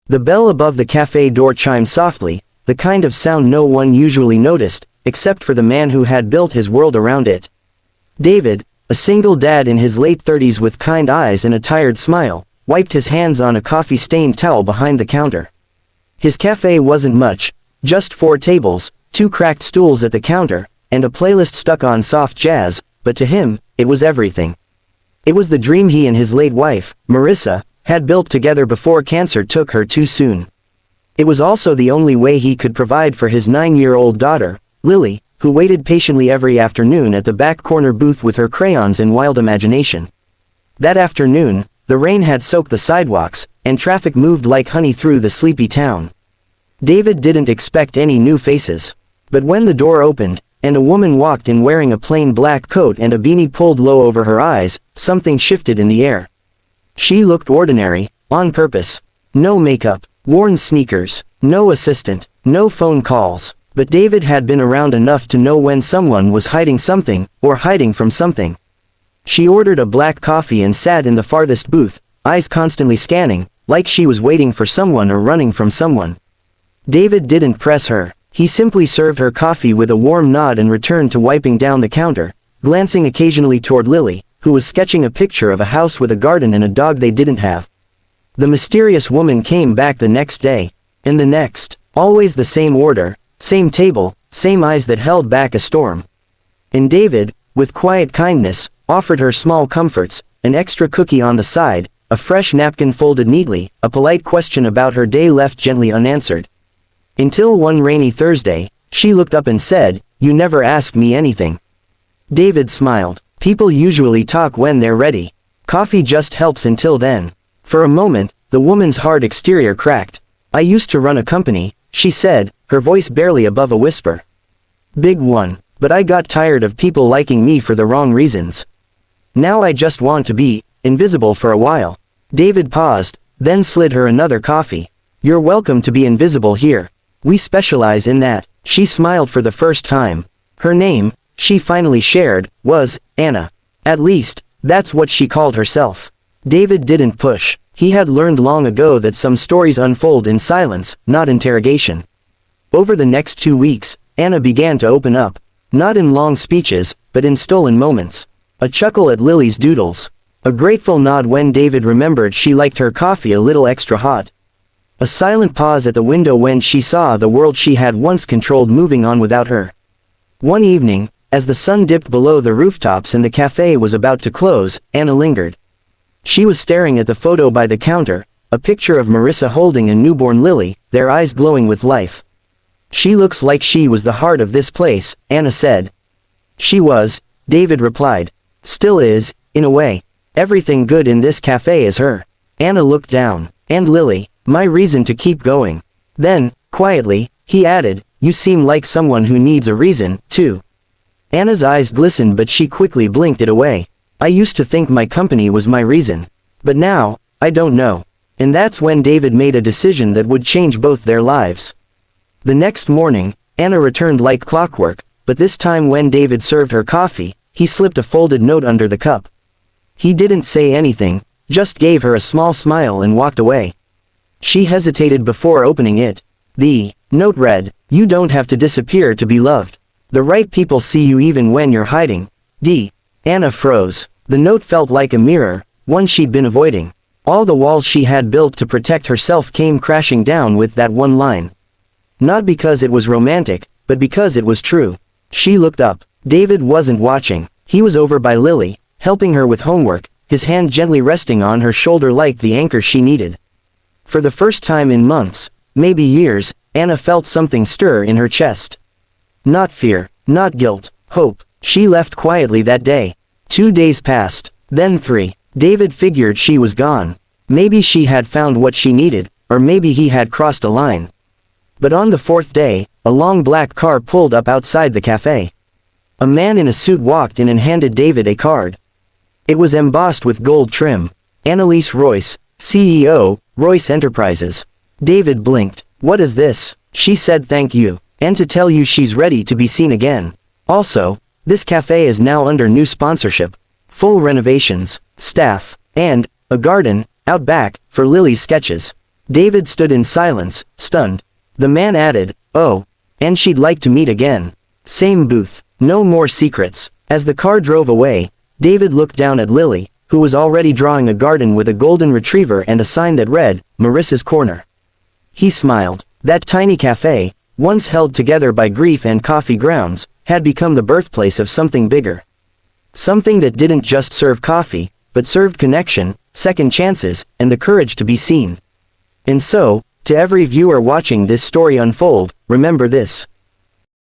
The bell above the cafe door chimed softly, the kind of sound no one usually noticed, except for the man who had built his world around it. David, a single dad in his late 30s with kind eyes and a tired smile, wiped his hands on a coffee-stained towel behind the counter. His cafe wasn't much, just 4 tables, 2 cracked stools at the counter, and a playlist stuck on soft jazz, but to him, it was everything. It was the dream he and his late wife, Marissa, had built together before cancer took her too soon. It was also the only way he could provide for his 9-year-old daughter, Lily, who waited patiently every afternoon at the back corner booth with her crayons and wild imagination. That afternoon, the rain had soaked the sidewalks, and traffic moved like honey through the sleepy town. David didn't expect any new faces. But when the door opened, and a woman walked in wearing a plain black coat and a beanie pulled low over her eyes, something shifted in the air. She looked ordinary, on purpose. No makeup, worn sneakers, no assistant, no phone calls. But David had been around enough to know when someone was hiding something, or hiding from something. She ordered a black coffee and sat in the farthest booth, eyes constantly scanning, like she was waiting for someone or running from someone. David didn't press her. He simply served her coffee with a warm nod and returned to wiping down the counter, glancing occasionally toward Lily, who was sketching a picture of a house with a garden and a dog they didn't have. The mysterious woman came back the next day, and the next, always the same order, same table, same eyes that held back a storm. And David, with quiet kindness, offered her small comforts, an extra cookie on the side, a fresh napkin folded neatly, a polite question about her day left gently unanswered. Until one rainy Thursday, she looked up and said, "You never asked me anything." David smiled. People usually talk when they're ready. Coffee just helps until then. For a moment, the woman's hard exterior cracked. "I used to run a company," she said, her voice barely above a whisper. "Big one, but I got tired of people liking me for the wrong reasons. Now I just want to be invisible for a while." David paused, then slid her another coffee. "You're welcome to be invisible here. We specialize in that." She smiled for the first time. Her name, she finally shared, was Anna. At least, that's what she called herself. David didn't push. He had learned long ago that some stories unfold in silence, not interrogation. Over the next 2 weeks, Anna began to open up. Not in long speeches, but in stolen moments. A chuckle at Lily's doodles. A grateful nod when David remembered she liked her coffee a little extra hot. A silent pause at the window when she saw the world she had once controlled moving on without her. One evening, as the sun dipped below the rooftops and the cafe was about to close, Anna lingered. She was staring at the photo by the counter, a picture of Marissa holding a newborn Lily, their eyes glowing with life. "She looks like she was the heart of this place," Anna said. "She was," David replied. "Still is, in a way. Everything good in this cafe is her." Anna looked down. "And Lily, my reason to keep going." Then, quietly, he added, "You seem like someone who needs a reason, too." Anna's eyes glistened but she quickly blinked it away. "I used to think my company was my reason. But now, I don't know." And that's when David made a decision that would change both their lives. The next morning, Anna returned like clockwork, but this time when David served her coffee, he slipped a folded note under the cup. He didn't say anything, just gave her a small smile and walked away. She hesitated before opening it. The note read, "You don't have to disappear to be loved. The right people see you even when you're hiding." Anna froze. The note felt like a mirror, one she'd been avoiding. All the walls she had built to protect herself came crashing down with that one line. Not because it was romantic, but because it was true. She looked up. David wasn't watching. He was over by Lily, helping her with homework, his hand gently resting on her shoulder like the anchor she needed. For the first time in months, maybe years, Anna felt something stir in her chest. Not fear, not guilt, hope. She left quietly that day. 2 days passed, then 3. David figured she was gone. Maybe she had found what she needed, or maybe he had crossed a line. But on the 4th day, a long black car pulled up outside the cafe. A man in a suit walked in and handed David a card. It was embossed with gold trim. Annalise Royce, CEO, Royce Enterprises. David blinked. "What is this?" She said, "Thank you. And to tell you she's ready to be seen again. Also, this cafe is now under new sponsorship. Full renovations, staff, and a garden, out back, for Lily's sketches." David stood in silence, stunned. The man added, "Oh, and she'd like to meet again. Same booth, no more secrets." As the car drove away, David looked down at Lily, who was already drawing a garden with a golden retriever and a sign that read, "Marissa's Corner." He smiled. That tiny cafe, once held together by grief and coffee grounds, had become the birthplace of something bigger. Something that didn't just serve coffee, but served connection, second chances, and the courage to be seen. And so, to every viewer watching this story unfold, remember this.